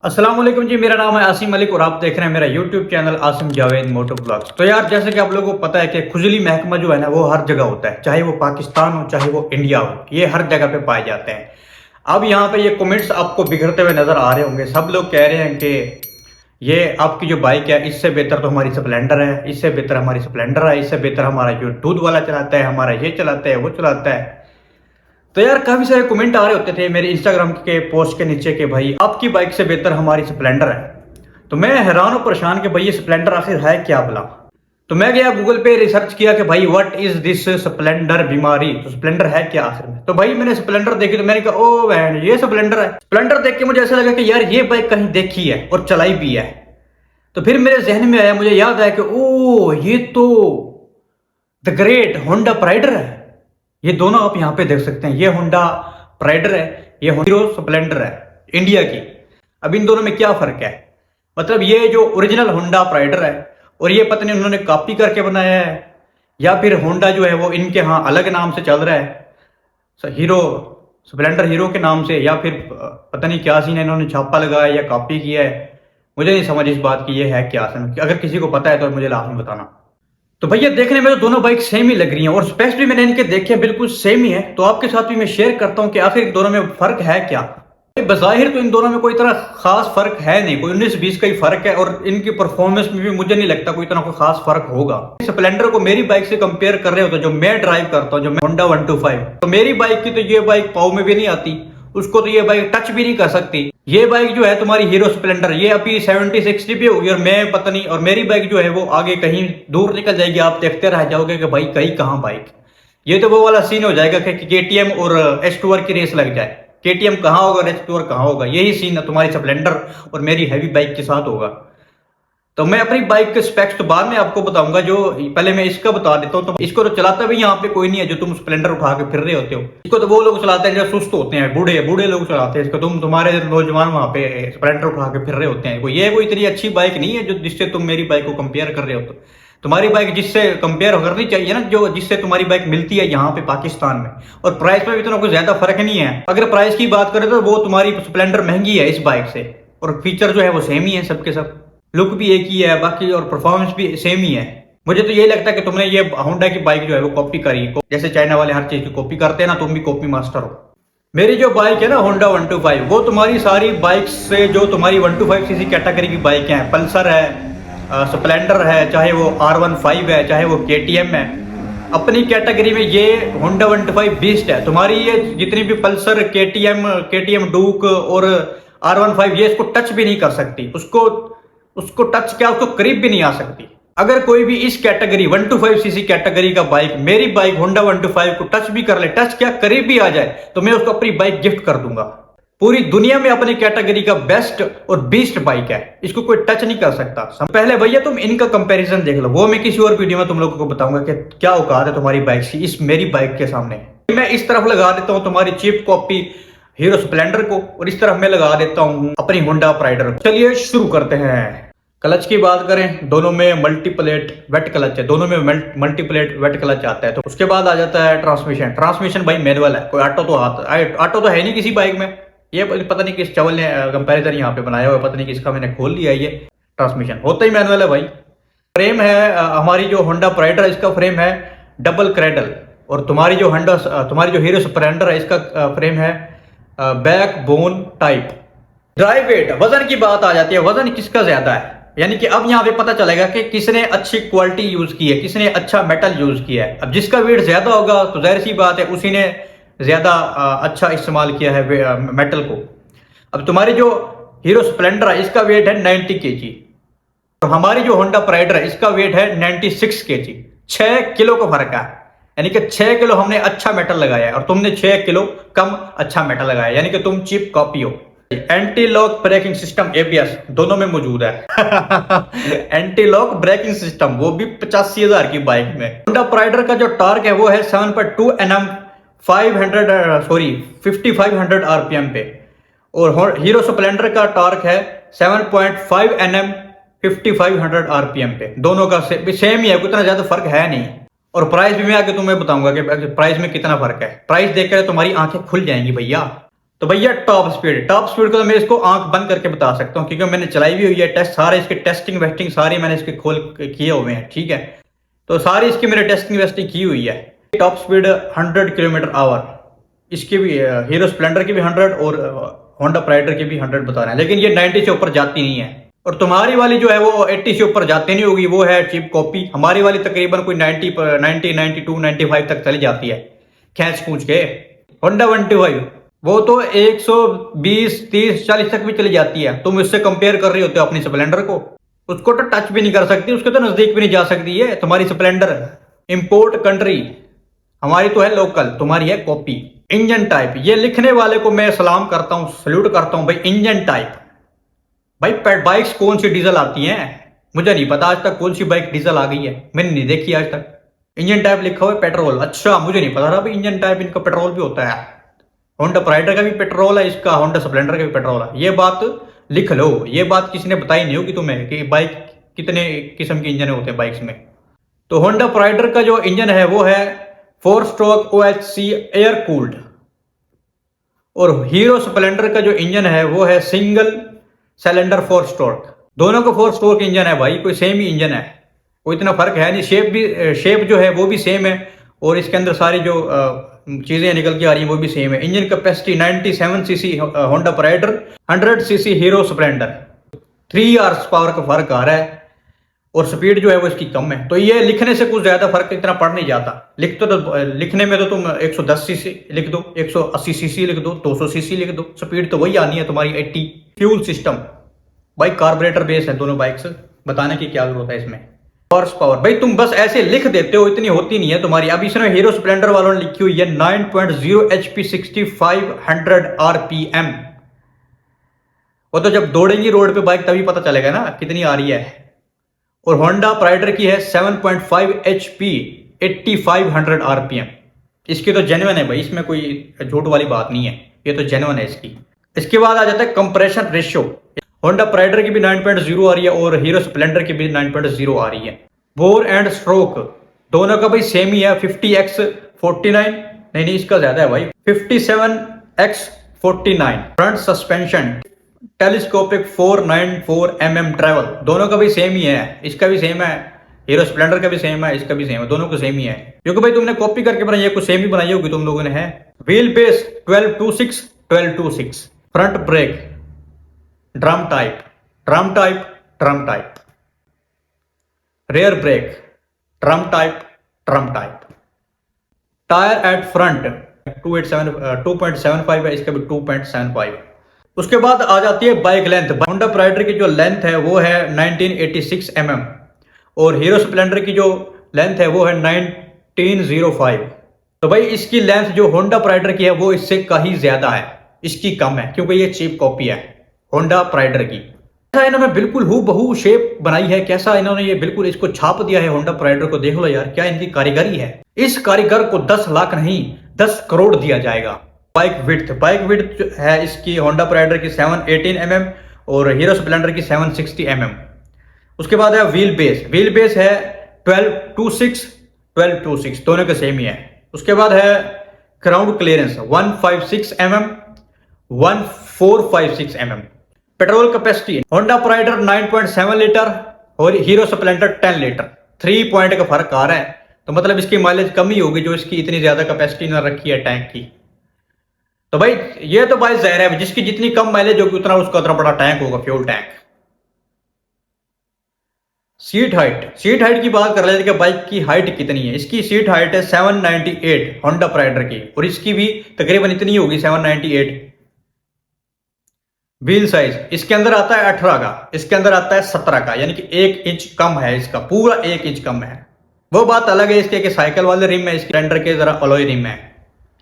अस्सलाम वालेकुम जी। मेरा नाम है आसिम मलिक और आप देख रहे हैं मेरा यूट्यूब चैनल आसिम जावेद मोटो ब्लॉग्स। तो यार जैसे कि आप लोगों को पता है कि खुजली महकमा जो है ना वो हर जगह होता है, चाहे वो पाकिस्तान हो चाहे वो इंडिया हो, ये हर जगह पे पाए जाते हैं। अब यहाँ पे ये कमेंट्स आपको बिखरते हुए नजर आ रहे होंगे। सब लोग कह रहे हैं कि ये आपकी जो बाइक है इससे बेहतर तो हमारी स्प्लेंडर है, इससे बेहतर हमारी स्प्लेंडर है, इससे बेहतर हमारा जो दूध वाला चलाता है, हमारा ये चलाता है, वो चलाता है। तो यार काफी सारे कमेंट आ रहे होते थे मेरे इंस्टाग्राम के पोस्ट के नीचे कि भाई आपकी बाइक से बेहतर हमारी स्प्लेंडर है। तो मैं हैरान और परेशान कि भाई ये स्प्लेंडर आखिर है क्या भला। तो मैं गया गूगल पे रिसर्च किया कि भाई व्हाट इज दिस स्प्लेंडर बीमारी, तो स्प्लेंडर है क्या आखिर में। तो भाई मैंने स्प्लेंडर देखी तो मैंने कहा ओ बहन ये स्प्लेंडर है। स्प्लेंडर देख के मुझे ऐसा लगा कि यार ये बाइक कहीं देखी है और चलाई भी है। तो फिर मेरे जहन में आया, मुझे याद आया कि ओ ये तो द ग्रेट होंडा प्राइडर है। ये दोनों आप यहाँ पे देख सकते हैं, ये होंडा प्राइडर है, ये हीरो स्प्लेंडर है इंडिया की। अब इन दोनों में क्या फर्क है, मतलब ये जो ओरिजिनल होंडा प्राइडर है और ये पता नहीं उन्होंने कॉपी करके बनाया है या फिर होंडा जो है वो इनके यहाँ अलग नाम से चल रहा है, हीरो स्प्लेंडर हीरो के नाम से, या फिर पता नहीं क्या सीन है, इन्होंने छापा लगाया या कॉपी किया है। मुझे नहीं समझ इस बात की ये है क्या। अगर किसी को पता है तो मुझे लास्ट में बताना। तो भैया देखने में तो दोनों बाइक सेम ही लग रही हैं और स्पेशली मैंने इनके देखे बिल्कुल सेम ही है। तो आपके साथ भी मैं शेयर करता हूं कि आखिर इन दोनों में फर्क है क्या। बज़ाहिर तो इन दोनों में कोई तरह खास फर्क है नहीं, कोई 19-20 का ही फर्क है और इनकी परफॉर्मेंस में भी मुझे नहीं लगता कोई तरह कोई खास फर्क होगा। स्प्लेंडर को मेरी बाइक से कंपेयर कर रहे हो तो जो मैं ड्राइव करता हूँ, जो मैं होंडा 125, तो मेरी बाइक की तो ये बाइक पाव में भी नहीं आती, उसको तो ये बाइक टच भी नहीं कर सकती। ये बाइक जो है तुम्हारी हीरो स्प्लेंडर, ये अभी 70-60 पे होगी और मैं पता नहीं, और मेरी बाइक जो है वो आगे कहीं दूर निकल जाएगी। आप देखते रह जाओगे कि भाई कहीं कहाँ बाइक। ये तो वो वाला सीन हो जाएगा कि केटीएम और H2R की रेस लग जाए, केटीएम कहाँ होगा और H2R कहाँ होगा। यही सीन तुम्हारी स्प्लेंडर और मेरी हैवी बाइक के साथ होगा। तो मैं अपनी बाइक के स्पेक्स तो बाद में आपको बताऊंगा, जो पहले मैं इसका बता देता हूँ। तो इसको तो चलाता भी यहाँ पे कोई नहीं है, जो तुम स्प्लेंडर उठा के फिर रहे होते हो। इसको तो वो लोग चलाते हैं जो सुस्त होते हैं, बूढ़े बूढ़े लोग चलाते हैं इसको। तुम्हारे नौजवान वहां पे स्प्लेंडर उठा के फिर रहे होते हैं। ये कोई इतनी अच्छी बाइक नहीं है जो जिससे तुम मेरी बाइक को कंपेयर कर रहे हो। तो तुम्हारी बाइक जिससे कंपेयर करनी चाहिए ना, जो जिससे तुम्हारी बाइक मिलती है यहाँ पे पाकिस्तान में, और प्राइस में भी इतना कोई ज्यादा फर्क नहीं है। अगर प्राइस की बात करें तो वो तुम्हारी स्प्लेंडर महंगी है इस बाइक से, और फीचर जो है वो सेम ही है सबके सब, लुक भी एक ही है बाकी, और परफॉर्मेंस भी सेम ही है। मुझे तो यही लगता है कि तुमने ये होंडा की बाइक जो है वो कॉपी करी है, जैसे चाइना वाले हर चीज की कॉपी करते हैं ना, तुम भी कॉपी मास्टर हो। मेरी जो बाइक है ना होंडा 125, वो तुम्हारी सारी बाइक से, जो तुम्हारी 125cc कैटेगरी की बाइक है, पल्सर है, स्प्लेंडर है, चाहे वो R15 है, चाहे वो KTM है, अपनी कैटेगरी में ये होंडा 125 बीस्ट है। तुम्हारी ये जितनी भी पल्सर, KTM डूक और R15, ये इसको टच भी नहीं कर सकती। उसको टच क्या, उसको करीब भी नहीं आ सकती। अगर कोई भी इस कैटेगरी 125cc कैटेगरी का बाइक मेरी बाइक होंडा 125 को टच भी कर ले, टच क्या करीब भी आ जाए, तो मैं उसको अपनी बाइक गिफ्ट कर दूंगा। पूरी दुनिया में अपनी कैटेगरी का बेस्ट और बीस्ट बाइक है, इसको कोई टच नहीं कर सकता। पहले भैया तुम इनका कंपैरिजन देख लो, वो मैं किसी और वीडियो में तुम लोगों को बताऊंगा कि क्या औकात है तुम्हारी बाइक की इस मेरी बाइक के सामने। मैं इस तरफ लगा देता हूं तुम्हारी चीप कॉपी हीरो स्प्लेंडर को, और इस तरफ मैं लगा देता हूं अपनी होंडा प्राइडर को। चलिए शुरू करते हैं। क्लच की बात करें, दोनों में मल्टीप्लेट वेट क्लच है, दोनों में मल्टीप्लेट वेट क्लच आता है। तो उसके बाद आ जाता है ट्रांसमिशन भाई मैनुअल है, कोई ऑटो तो है नहीं किसी बाइक में। ये पता नहीं किस चवल ने कंपैरिजन यहाँ पे बनाया हुआ है, पता नहीं किसका मैंने खोल लिया है। ये ट्रांसमिशन होता ही मैनुअल है भाई। फ्रेम है हमारी जो होंडा प्राइडर है, इसका फ्रेम है डबल क्रेडल, और तुम्हारी जो हीरो स्प्लेंडर है, इसका फ्रेम है backbone type. Drive weight, वजन की बात आ जाती है, वजन किसका ज्यादा है, यानी कि अब यहाँ पे पता चलेगा कि किसने अच्छी क्वालिटी यूज की है, किसने अच्छा मेटल यूज किया है। अब जिसका वेट ज्यादा होगा तो जाहिर सी बात है उसी ने ज्यादा अच्छा इस्तेमाल किया है मेटल को। अब तुम्हारी जो हीरो स्प्लेंडर है, इसका वेट है 90 kg, तो हमारी जो होंडा प्राइडर है, इसका वेट है 96 kg। 6 किलो का फर्क है, यानी कि 6 किलो हमने अच्छा मेटल लगाया है और तुमने 6 किलो कम अच्छा मेटल लगाया, यानी कि तुम चीप कॉपी हो। Anti lock braking system ABS दोनों में मौजूद है। एंटी लॉक ब्रेकिंग सिस्टम, वो भी 85,000 की बाइक में। होंडा प्राइडर का जो टॉर्क है वो है 7.2 Nm 5500 RPM पे, और हीरो स्प्लेंडर का टॉर्क है 7.5 Nm 5500 RPM पे। दोनों का सेम ही है, उतना ज्यादा फर्क है नहीं। और प्राइस भी मैं आगे तुम्हें बताऊंगा कि प्राइस में कितना फर्क है। प्राइस देखकर तुम्हारी आंखें खुल जाएंगी भैया। तो भैया टॉप स्पीड को तो मैं इसको आंख बंद करके बता सकता हूँ, क्योंकि मैंने चलाई भी हुई है, टेस्ट सारे इसके टेस्टिंग वेस्टिंग सारी मैंने इसके खोल किए हुए हैं, ठीक है। तो सारी इसकी मैंने टेस्टिंग वेस्टिंग की हुई है। टॉप स्पीड 100 किलोमीटर आवर, इसके भी हीरो स्प्लेंडर की भी 100 और होंडा प्राइडर की भी 100 बता रहे हैं, लेकिन ये 90 से ऊपर जाती नहीं है। और तुम्हारी वाली जो है वो 80 से ऊपर जाती नहीं होगी, वो है चीप कॉपी। हमारी वाली तकरीबन कोई 90 92 95 तक चली जाती है खींच पूछ के। होंडा 125 वो तो 120 30 40 तक भी चली जाती है। तुम इससे कंपेयर कर रही होते हो अपनी स्प्लेंडर को, उसको तो टच भी नहीं कर सकती, उसके तो नजदीक भी नहीं जा सकती है तुम्हारी स्प्लेंडर। इंपोर्ट कंट्री, हमारी तो है लोकल, तुम्हारी है कॉपी। इंजन टाइप, ये लिखने वाले को मैं सलाम करता हूं, सल्यूट करता हूं भाई। इंजन टाइप, भाई बाइक्स कौन सी डीजल आती हैं मुझे नहीं पता आज तक कौन सी बाइक डीजल आ गई है, मैंने नहीं देखी आज तक। इंजन टाइप लिखा हुआ है पेट्रोल, अच्छा मुझे नहीं पता था भाई इंजन टाइप इनका पेट्रोल भी होता है। होंडा प्राइडर का भी पेट्रोल है, इसका होंडा स्प्लेंडर का भी पेट्रोल है। ये बात लिख लो, ये बात किसी ने बताई नहीं होगी तुम्हें कि बाइक कितने किस्म के इंजन होते हैं बाइक्स में। तो होंडा प्राइडर का जो इंजन है वो है 4 स्ट्रोक OHC एयर कूल्ड, और हीरो स्प्लेंडर का जो इंजन है वो है सिंगल सिलेंडर 4 स्ट्रोक। दोनों का 4 स्ट्रोक इंजन है भाई, कोई सेम ही इंजन है, कोई इतना फर्क है नहीं। शेप जो है वो भी सेम है, और इसके अंदर सारी जो चीजें निकल के आ रही हैं वो भी सेम है। Engine capacity 97 CC Honda Pridor, 100 CC Hero Splendor, 3 horse power का फर्क आ रहा है, और स्पीड जो है वो इसकी कम है। तो ये लिखने से कुछ ज्यादा फर्क इतना पड़ नहीं जाता। लिखने में तो तुम 110 सीसी लिख दो, 180 सीसी लिख दो, 200 सीसी लिख दो, स्पीड तो वही आनी है तुम्हारी 80। फ्यूल सिस्टम भाई कार्बोरेटर बेस है दोनों बाइक्स, बताने की क्या जरूरत है इसमें। हॉर्स पावर भाई तुम बस ऐसे लिख देते हो, इतनी होती नहीं है तुम्हारी। अब इसमें हीरो स्प्लेंडर वालों ने लिखी हुई है 9.0 HP 6500 RPM। वो तो जब दौड़ेंगी रोड पे बाइक तभी पता चलेगा ना कितनी आ रही है। और होंडा प्राइडर की है 7.5 HP 8500 RPM। इसकी तो जेन्युइन है भाई, इसमें कोई झूठ वाली बात नहीं है, ये तो जेन्युइन है इसकी। इसके बाद आ जाता है कंप्रेशन रेशियो। होंडा प्राइडर की भी 9.0 आ रही है और हीरो स्प्लेंडर की भी 9.0 आ रही है। बोर एंड स्ट्रोक दोनों का भाई सेम ही है, 50x49, नहीं इसका ज्यादा है भाई, 57x49। Front suspension telescopic 494 mm travel, दोनों का भी सेम ही है, इसका भी सेम है, हीरो स्प्लेंडर का भी सेम है, इसका भी सेम है, दोनों को सेम ही है, क्योंकि भाई तुमने कॉपी करके बनाई है, कुछ सेम ही बनाई होगी तुम लोगों ने है। Wheelbase 1226। Front brake drum type, drum type. Rear brake drum type. Tyre at front 2.75 है, इसका भी 2.75। उसके बाद आ जाती है बाइक लेंथ। होंडा प्राइडर की जो लेंथ है वो है 1986 mm, और हीरो स्प्लेंडर की जो लेंथ है वो है 1905। तो भाई इसकी लेंथ जो होंडा प्राइडर की है वो इससे कहीं ज्यादा है, इसकी कम है, क्योंकि ये चीप कॉपी है होंडा प्राइडर की। कैसा इन्होंने बिल्कुल हूबहू शेप बनाई है, कैसा इन्होंने ये बिल्कुल इसको छाप दिया है होंडा प्राइडर को। देख लो यार क्या इनकी कारीगरी है। इस कारीगर को 10 लाख नहीं 10 करोड़ दिया जाएगा। बाइक विड्थ है इसकी होंडा प्राइडर की 718 mm और हीरो स्प्लेंडर की 760 mm। उसके बाद है व्हील बेस है 1226 दोनों के सेम ही है। उसके बाद है ground clearance 156 mm 1456 mm। Petrol capacity Honda Pridor 9.7 litre और हीरो स्प्लेंडर 10 लीटर, 3 पॉइंट का फर्क आ रहा है। तो मतलब इसकी माइलेज कम ही होगी जो इसकी इतनी ज्यादा कैपेसिटी ना रखी है टैंक की। तो भाई ये तो भाई ज़ाहिर है जिसकी जितनी कम माइलेज होगी उतना उसका उतना बड़ा टैंक होगा, फ्यूल टैंक। सीट हाइट की बात कर लेते हैं कि बाइक की हाइट कितनी है। इसकी सीट हाइट है 798 होंडा प्राइडर की, और इसकी भी तकरीबन इतनी होगी 798। व्हील साइज इसके अंदर आता है 18 का, इसके अंदर आता है 17 का, यानी कि 1 इंच कम है, इसका पूरा 1 इंच कम है। वो बात अलग है इसके कि साइकिल वाले रिम है, इसके स्प्लेंडर के जरा अलॉय रिम है,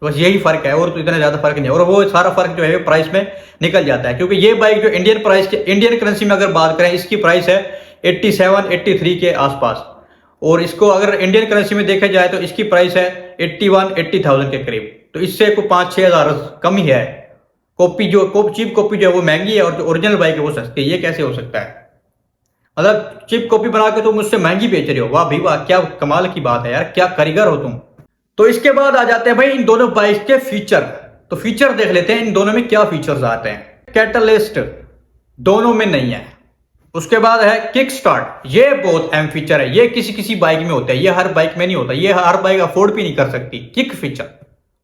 बस यही फर्क है, और तो इतना ज्यादा फर्क नहीं है। और वो सारा फर्क जो है प्राइस में निकल जाता है, क्योंकि ये बाइक जो इंडियन करेंसी में अगर बात करें इसकी प्राइस है 87-83 के आसपास, और इसको अगर इंडियन करेंसी में देखा जाए तो इसकी प्राइस है 81-80,000 के करीब। तो इससे को 5-6 हज़ार कम ही है। चीप कॉपी जो है वो महंगी है और जो ओरिजिनल बाइक है वो सस्ती है। ये कैसे हो सकता है? मतलब चिप कॉपी बना के तुम मुझसे महंगी बेच रहे हो, वाह भी वाह, क्या कमाल की बात है यार, क्या कारीगर हो तुम। तो इसके बाद आ जाते हैं भाई इन दोनों बाइक के फीचर। तो फीचर देख लेते हैं इन दोनों में क्या फीचर्स आते हैं। कैटलिस्ट दोनों में नहीं है। उसके बाद है किक स्टार्ट, ये बहुत अहम फीचर है, ये किसी किसी बाइक में होता है, ये हर बाइक में नहीं होता, ये हर बाइक अफोर्ड भी नहीं कर सकती। किक फीचर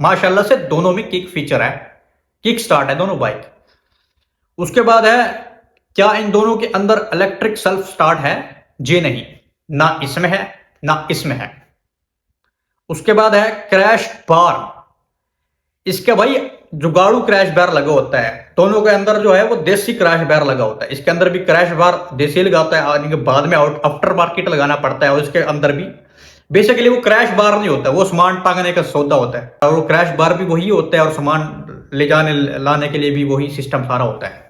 माशाल्लाह से दोनों में किक फीचर है, किक स्टार्ट है दोनों बाइक। उसके बाद है क्या इन दोनों के अंदर इलेक्ट्रिक सेल्फ स्टार्ट है? जी नहीं, ना इसमें है ना इसमें है। उसके बाद है क्रैश बार, इसके भाई जुगाड़ू क्रैश बार लगा होता है, दोनों के अंदर जो है वो देसी क्रैश बार लगा होता है। इसके अंदर भी क्रैश बार देसी लगाता है, आने के बाद में आफ्टर मार्केट लगाना पड़ता है, और इसके अंदर भी बेसिकली वो क्रैश बार नहीं होता, वो सामान टांगने का सौदा होता है, और वो क्रैश बार भी वही होता है, और सामान ले जाने लाने के लिए भी वही सिस्टम सारा होता है।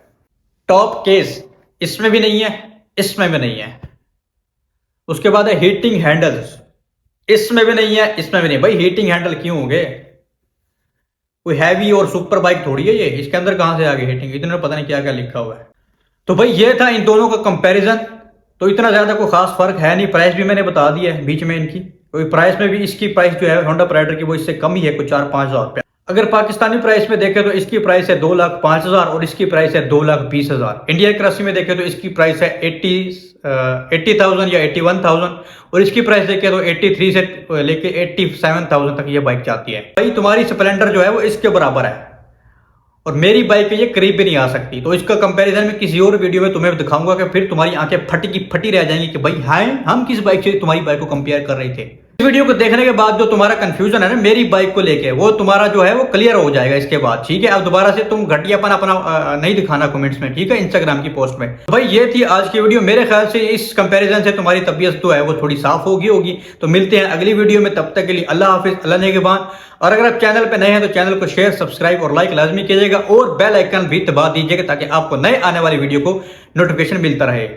टॉप केस इसमें भी नहीं है, इसमें भी नहीं है। उसके बाद है हीटिंग हैंडल्स, इसमें भी नहीं है, इसमें भी नहीं। भाई हीटिंग हैंडल क्यों हो गए? कोई हैवी और सुपर बाइक थोड़ी है ये, इसके अंदर कहां से आ गई हीटिंग? इतने पता नहीं क्या क्या लिखा हुआ है। तो भाई ये था इन दोनों का कंपैरिजन। तो इतना ज्यादा कोई खास फर्क है नहीं, प्राइस भी मैंने बता दिया है बीच में इनकी। कोई प्राइस में भी इसकी प्राइस जो है होंडा प्राइडर की वो इससे कम ही है, कुछ 4-5 हज़ार रुपया। अगर पाकिस्तानी प्राइस में देखें तो इसकी प्राइस है 2,05,000 और इसकी प्राइस है 2,20,000। इंडियन करेंसी में देखें तो इसकी प्राइस है 80,000 या 81,000 और इसकी प्राइस देखें तो 83 से लेके 87,000 तक ये बाइक जाती है। भाई तुम्हारी स्प्लेंडर जो है वो इसके बराबर है और मेरी बाइक ये करीब भी नहीं आ सकती। तो इसका कंपैरिजन में किसी और वीडियो में तुम्हें दिखाऊंगा कि फिर तुम्हारी आंखें फटी की फटी रह जाएंगी कि भाई हाय हम किस बाइक से तुम्हारी बाइक को कंपेयर कर रहे थे। इस वीडियो को देखने के बाद जो तुम्हारा कंफ्यूजन है ना मेरी बाइक को लेके, वो तुम्हारा जो है वो क्लियर हो जाएगा इसके बाद, ठीक है। अब दोबारा से तुम घटियापन अपना नहीं दिखाना कमेंट्स में, ठीक है, इंस्टाग्राम की पोस्ट में। तो भाई ये थी आज की वीडियो। मेरे ख्याल से इस कंपैरिजन से तुम्हारी तबीयत जो है वो थोड़ी साफ होगी। तो मिलते हैं अगली वीडियो में, तब तक के लिए अल्लाह हाफिज, अल्लाह नेगेबान। और अगर आप चैनल पे नए हैं तो चैनल को शेयर, सब्सक्राइब और लाइक लाजमी कीजिएगा और बेल आइकन भी दबा दीजिएगा ताकि आपको नए आने वाली वीडियो को नोटिफिकेशन मिलता रहे।